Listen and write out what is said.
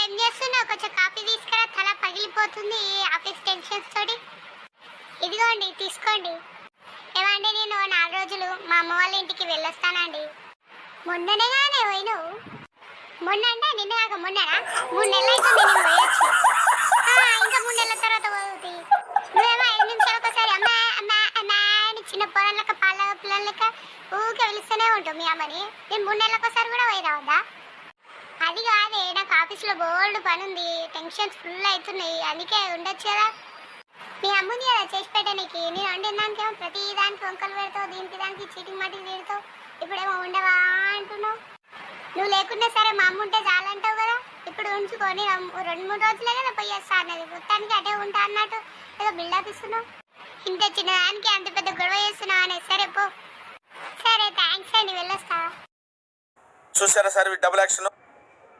ఏం చేస్తున్నావు? కొంచెం కాఫీ తీసుకురా, తల పగిలిపోతుంది ఆఫీస్ టెన్షన్స్ తోటి. ఇదిగోండి తీసుకోండి. ఏమండి నేను 4 రోజులు మా అమ్మ వాళ్ళ ఇంటికి వెళ్ళొస్తానండి. మొన్ననేగానే పోయినావు. మొన్న అంటే నిన్న కాక మొన్ననా? 3 నెలలు అవుతుంది నేను పోయొచ్చు. ఇంకా 3 నెలల తర్వాత పోతుంది. నువ్వేమో 5 నిమిషాలకు ఒకసారి అమ్మా అమ్మా అమ్మా అని చిన్న పొరలక పాల పిల్లలక ఊరికే పిలుస్తూనే ఉంటావు మీ అమ్మని. నేను 3 నెలలకు ఒకసారి కూడా పోయి రావద్దా? అది కాదే, నాకు ఆఫీస్లో బోల్డ్ పని ఉంది, టెన్షన్స్ ఫుల్ అవుతున్నాయి, అందుకే ఉండొచ్చు కదా. మీ అమ్ముంది కదా చేసి పెట్టడానికి. నేను వండిన దానికేమో ప్రతి దానికి వంకలు పెడతావు, దీనికి దానికి చీటింగ్ మాటింగ్ తిడతావు. ఇప్పుడేమో ఉండవా అంటున్నావు. నువ్వు లేకుండా సరే మా అమ్మ ఉంటే చాలంటావు కదా. ఇప్పుడు ఉంచుకొని 2-3 రోజులే కదా పోయేస్తా అన్నది, మొత్తానికి అటే ఉంటా అన్నట్టు ఏదో బిల్డప్ ఇస్తున్నావు. ఇంత చిన్న దానికి అంత పెద్ద గొడవ చేస్తున్నావు అనే. సరే పో. సరే థ్యాంక్స్ అండి, వెళ్ళొస్తా. చూసారా సార్ డబుల్ యాక్షన్.